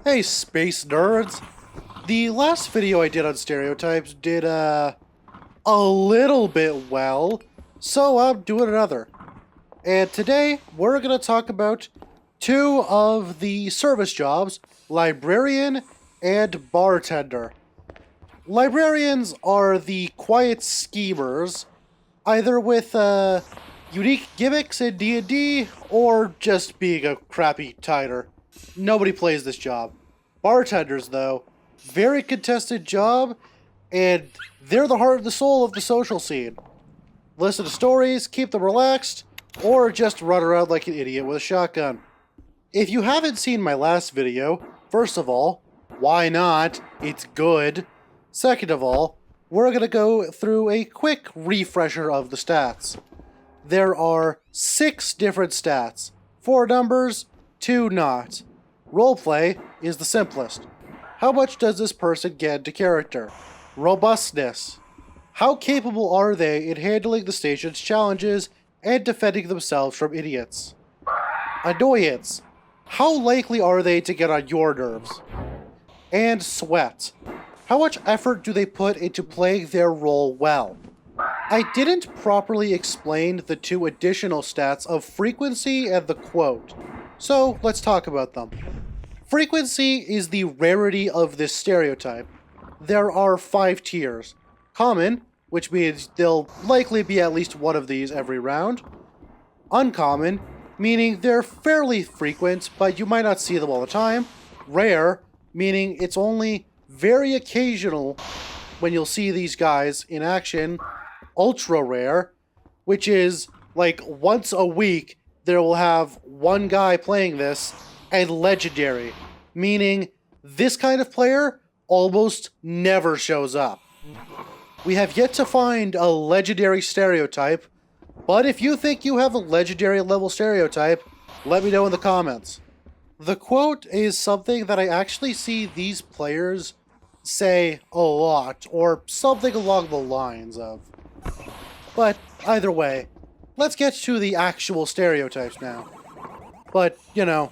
Hey, space nerds! The last video I did on stereotypes did, a little bit well, so I'm doing another. And today, we're gonna talk about two of the service jobs, Librarian and Bartender. Librarians are the quiet schemers, either with, unique gimmicks in D&D, or just being a crappy titer. Nobody plays this job. Bartenders, though, very contested job, and they're the heart and the soul of the social scene. Listen to stories, keep them relaxed, or just run around like an idiot with a shotgun. If you haven't seen my last video, first of all, why not? It's good. Second of all, we're going to go through a quick refresher of the stats. There are 6 different stats, 4 numbers, 2 not. Roleplay is the simplest. How much does this person get into character? Robustness. How capable are they in handling the station's challenges and defending themselves from idiots? Annoyance. How likely are they to get on your nerves? And sweat. How much effort do they put into playing their role well? I didn't properly explain the 2 additional stats of frequency and the quote, so let's talk about them. Frequency is the rarity of this stereotype. There are 5 tiers. Common, which means there'll likely be at least one of these every round. Uncommon, meaning they're fairly frequent, but you might not see them all the time. Rare, meaning it's only very occasional when you'll see these guys in action. Ultra rare, which is like once a week there will have one guy playing this. And legendary, meaning this kind of player almost never shows up. We have yet to find a legendary stereotype, but if you think you have a legendary level stereotype, let me know in the comments. The quote is something that I actually see these players say a lot, or something along the lines of. But either way, let's get to the actual stereotypes now. But, you know,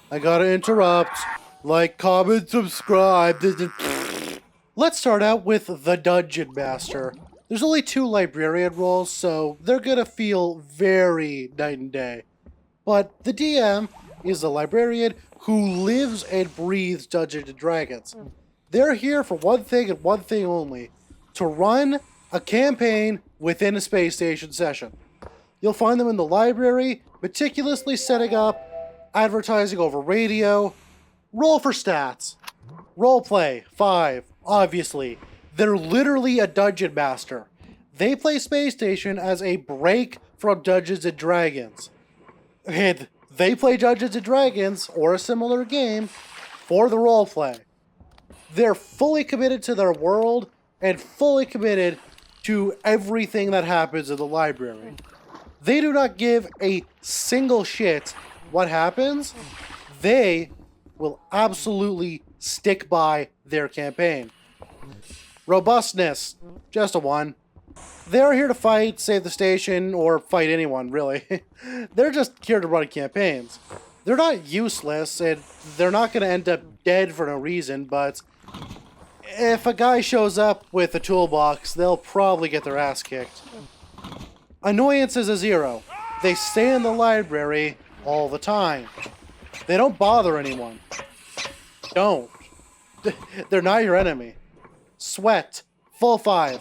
I gotta interrupt. Like, comment, subscribe. Let's start out with the Dungeon Master. There's only 2 Librarian roles, so they're gonna feel very night and day. But the DM is a Librarian who lives and breathes Dungeons and Dragons. They're here for one thing and one thing only: to run a campaign within a space station session. You'll find them in the library, meticulously setting up advertising over radio. Roll for stats. Roleplay, 5, obviously. They're literally a dungeon master. They play Space Station as a break from Dungeons and Dragons. And they play Dungeons and Dragons, or a similar game, for the roleplay. They're fully committed to their world, and fully committed to everything that happens in the library. They do not give a single shit what happens. They will absolutely stick by their campaign. Robustness, just a 1. They're here to fight, save the station, or fight anyone, really. They're just here to run campaigns. They're not useless, and they're not going to end up dead for no reason, but if a guy shows up with a toolbox, they'll probably get their ass kicked. Annoyance is a 0. They stay in the library all the time. They don't bother anyone. Don't. They're not your enemy. Sweat, full 5.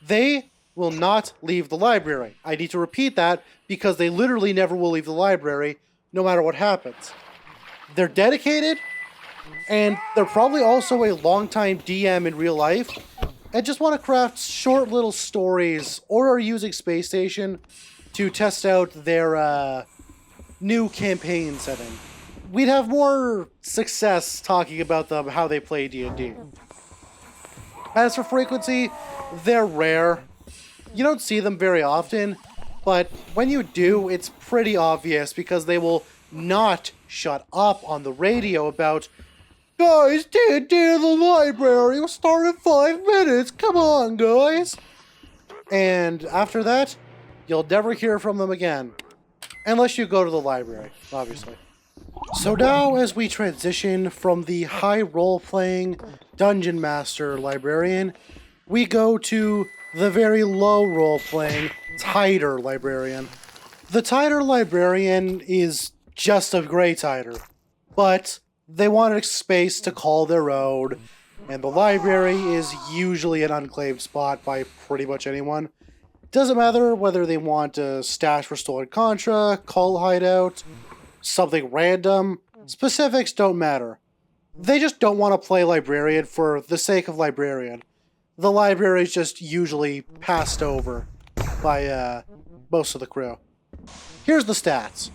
They will not leave the library. I need to repeat that because they literally never will leave the library, no matter what happens. They're dedicated, and they're probably also a longtime DM in real life, and just want to craft short little stories, or are using Space Station to test out their new campaign setting. We'd have more success talking about them, how they play D&D. As for frequency, they're rare. You don't see them very often, but when you do, it's pretty obvious because they will not shut up on the radio about, "Guys, D&D in the library will start in 5 minutes, come on, guys." And after that, you'll never hear from them again. Unless you go to the library, obviously. So now, as we transition from the high role-playing Dungeon Master Librarian, we go to the very low role-playing Tighter Librarian. The Tighter Librarian is just a Grey Tighter, but they wanted space to call their own, and the library is usually an unclaimed spot by pretty much anyone. Doesn't matter whether they want a stash for stolen Contra, call hideout, something random, specifics don't matter. They just don't want to play Librarian for the sake of Librarian. The library is just usually passed over by most of the crew. Here's the stats.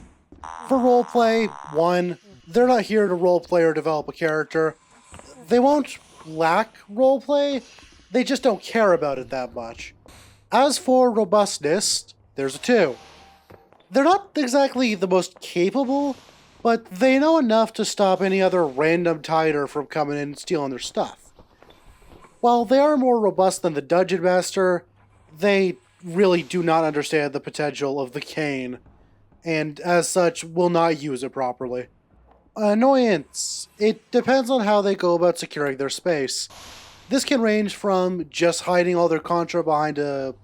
For roleplay, 1, they're not here to roleplay or develop a character. They won't lack roleplay, they just don't care about it that much. As for robustness, there's a 2. They're not exactly the most capable, but they know enough to stop any other random tighter from coming in and stealing their stuff. While they are more robust than the Dungeon Master, they really do not understand the potential of the cane, and as such will not use it properly. Annoyance. It depends on how they go about securing their space. This can range from just hiding all their Contra behind a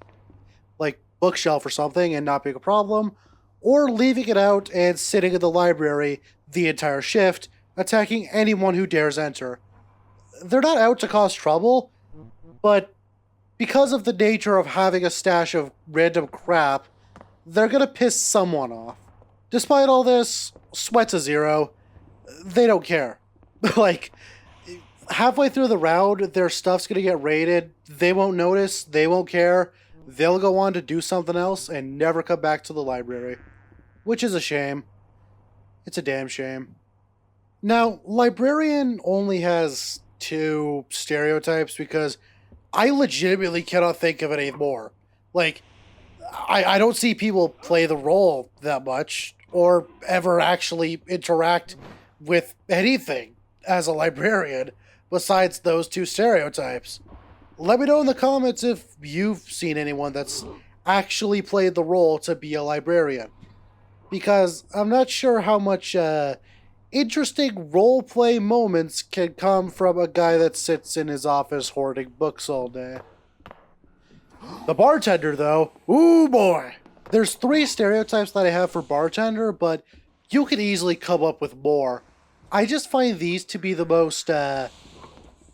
bookshelf or something and not being a problem, or leaving it out and sitting in the library the entire shift, attacking anyone who dares enter. They're not out to cause trouble, but because of the nature of having a stash of random crap, they're gonna piss someone off. Despite all this, sweat's a 0. They don't care. Halfway through the round, their stuff's gonna get raided, they won't notice, they won't care, they'll go on to do something else and never come back to the library. Which is a shame. It's a damn shame. Now, Librarian only has 2 stereotypes because I legitimately cannot think of any more. I don't see people play the role that much or ever actually interact with anything as a librarian besides those 2 stereotypes. Let me know in the comments if you've seen anyone that's actually played the role to be a librarian. Because I'm not sure how much interesting roleplay moments can come from a guy that sits in his office hoarding books all day. The Bartender, though, ooh boy! There's 3 stereotypes that I have for Bartender, but you could easily come up with more. I just find these to be the most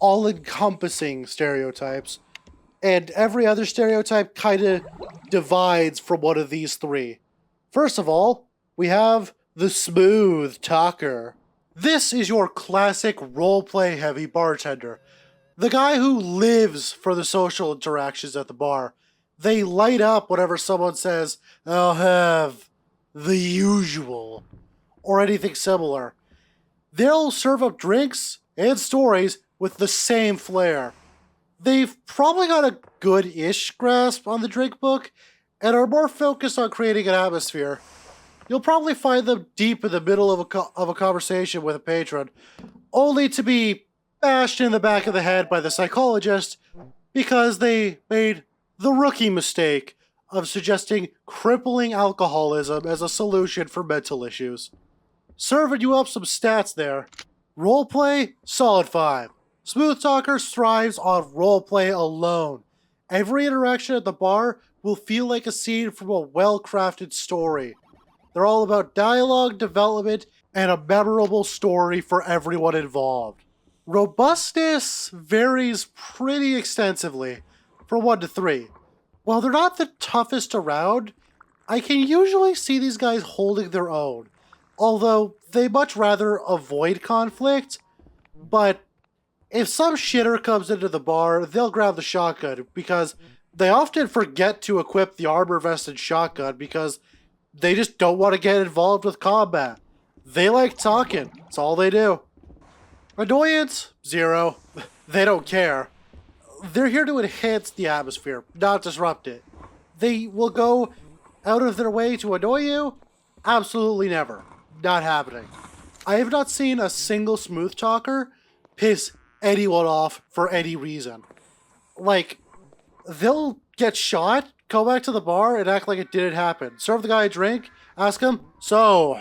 all-encompassing stereotypes, and every other stereotype kind of divides from one of these 3. First of all, we have the smooth talker. This is your classic roleplay heavy bartender. The guy who lives for the social interactions at the bar. They light up whenever someone says, "I'll have the usual," or anything similar. They'll serve up drinks and stories with the same flair. They've probably got a good-ish grasp on the drink book and are more focused on creating an atmosphere. You'll probably find them deep in the middle of a conversation with a patron, only to be bashed in the back of the head by the psychologist because they made the rookie mistake of suggesting crippling alcoholism as a solution for mental issues. Serving you up some stats there. Roleplay, solid 5. Smooth Talker thrives on roleplay alone. Every interaction at the bar will feel like a scene from a well-crafted story. They're all about dialogue, development, and a memorable story for everyone involved. Robustness varies pretty extensively, from 1 to 3. While they're not the toughest around, I can usually see these guys holding their own, although they much rather avoid conflict, but if some shitter comes into the bar, they'll grab the shotgun because they often forget to equip the armor-vested shotgun because they just don't want to get involved with combat. They like talking. That's all they do. Annoyance? 0. They don't care. They're here to enhance the atmosphere, not disrupt it. They will go out of their way to annoy you? Absolutely never. Not happening. I have not seen a single smooth talker piss anyone off for any reason. They'll get shot, go back to the bar, and act like it didn't happen. Serve the guy a drink, ask him, "So,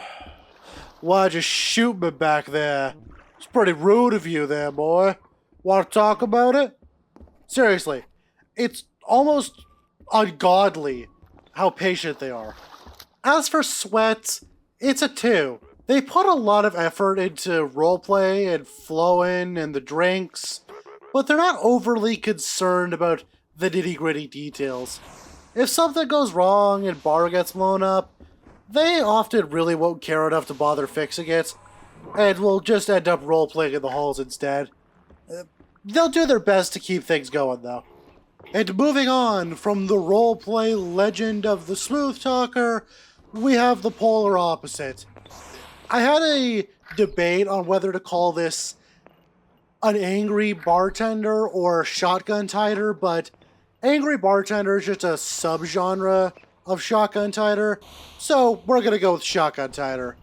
Why'd you shoot me back there? It's pretty rude of you there, boy. Want to talk about it? Seriously, it's almost ungodly how patient they are. As for Sweat, it's a 2. They put a lot of effort into roleplay and flowing and the drinks, but they're not overly concerned about the nitty-gritty details. If something goes wrong and bar gets blown up, they often really won't care enough to bother fixing it, and will just end up roleplaying in the halls instead. They'll do their best to keep things going, though. And moving on from the roleplay legend of the Smooth Talker, we have the polar opposite. I had a debate on whether to call this an angry bartender or shotgun tighter, but angry bartender is just a subgenre of shotgun tighter, so we're gonna go with shotgun tighter.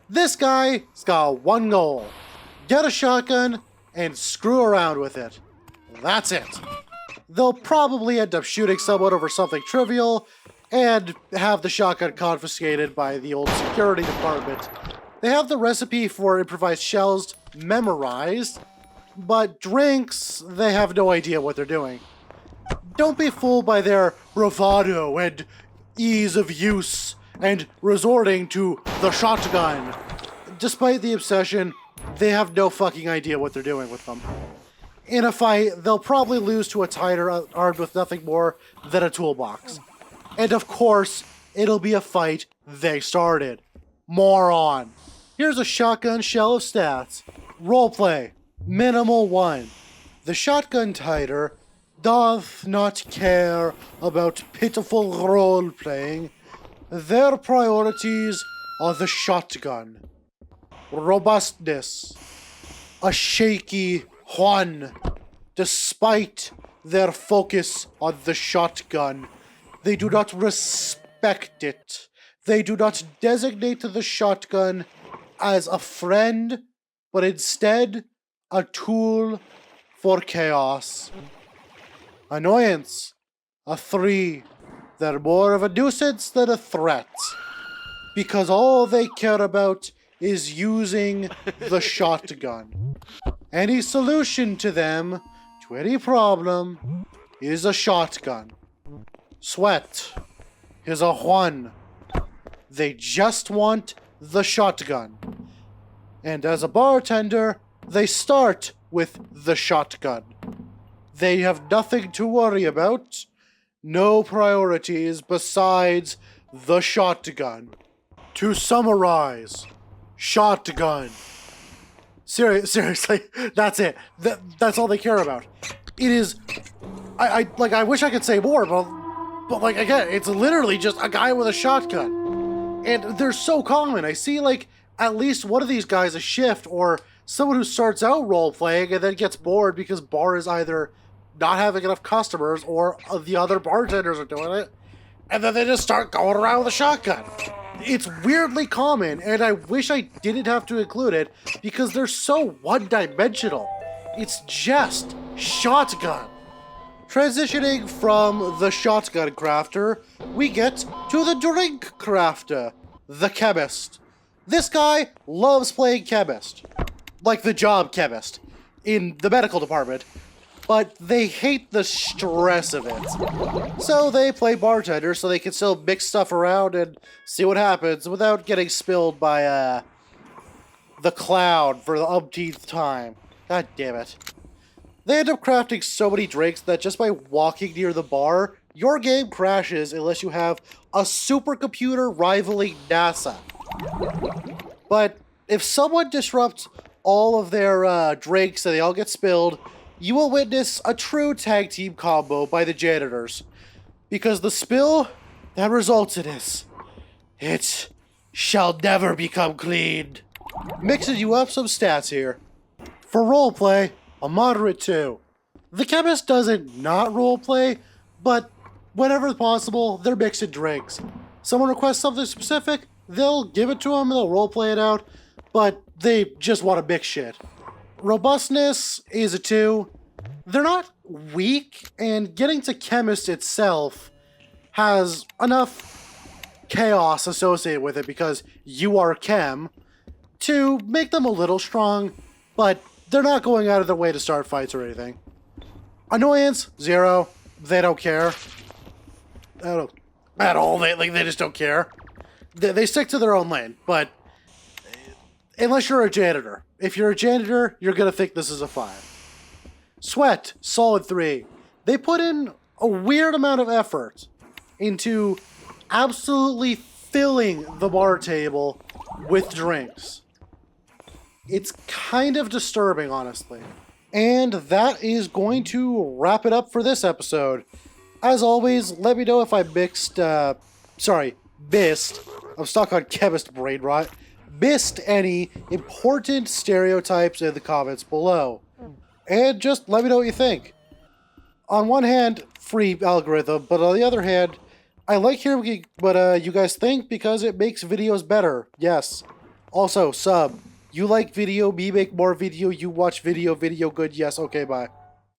This guy's got one goal: get a shotgun and screw around with it. That's it. They'll probably end up shooting someone over something trivial and have the shotgun confiscated by the old security department. They have the recipe for improvised shells memorized, but drinks, they have no idea what they're doing. Don't be fooled by their bravado and ease of use and resorting to the shotgun. Despite the obsession, they have no fucking idea what they're doing with them. In a fight, they'll probably lose to a tighter armed with nothing more than a toolbox. And of course, it'll be a fight they started. Moron. Here's a shotgun shell of stats. Roleplay. Minimal 1. The shotgun tighter doth not care about pitiful role-playing. Their priorities are the shotgun. Robustness. A shaky 1. Despite their focus on the shotgun, they do not respect it. They do not designate the shotgun as a friend, but instead a tool for chaos. Annoyance. A 3. They're more of a nuisance than a threat, because all they care about is using the shotgun. Any solution to them, to any problem, is a shotgun. Sweat is a 1. They just want the shotgun. And as a bartender, they start with the shotgun. They have nothing to worry about, no priorities besides the shotgun. To summarize, shotgun. Seriously, that's it. That's all they care about. It is, I wish I could say more, but like, again, it's literally just a guy with a shotgun. And they're so common. I see, like, at least one of these guys a shift, or someone who starts out role-playing and then gets bored because bar is either not having enough customers or the other bartenders are doing it, and then they just start going around with a shotgun. It's weirdly common, and I wish I didn't have to include it because they're so one-dimensional. It's just shotgun. Transitioning from the shotgun crafter, we get to the drink crafter, the chemist. This guy loves playing chemist, like the job chemist, in the medical department, but they hate the stress of it. So they play bartender so they can still mix stuff around and see what happens without getting spilled by the cloud for the umpteenth time. God damn it. They end up crafting so many drinks that just by walking near the bar, your game crashes unless you have a supercomputer rivaling NASA. But if someone disrupts all of their drinks and they all get spilled, you will witness a true tag team combo by the janitors. Because the spill that results in this, it shall never become cleaned. Mixing you up some stats here. For roleplay, a moderate 2. The chemist doesn't not roleplay, but whenever possible, they're mixing drinks. Someone requests something specific, they'll give it to them and they'll roleplay it out, but they just want to mix shit. Robustness is a 2. They're not weak, and getting to chemist itself has enough chaos associated with it because you are chem, to make them a little strong, but they're not going out of their way to start fights or anything. Annoyance, 0. They don't care. At all. They just don't care. They stick to their own lane, but unless you're a janitor. If you're a janitor, you're going to think this is a 5. Sweat, solid 3. They put in a weird amount of effort into absolutely filling the bar table with drinks. It's kind of disturbing, honestly. And that is going to wrap it up for this episode. As always, let me know if I missed, I'm stuck on chemist brain rot. Missed any important stereotypes in the comments below. And just let me know what you think. On one hand, free algorithm, but on the other hand, I like hearing what you guys think because it makes videos better. Yes. Also, sub. You like video, me make more video, you watch video good, yes, okay, bye.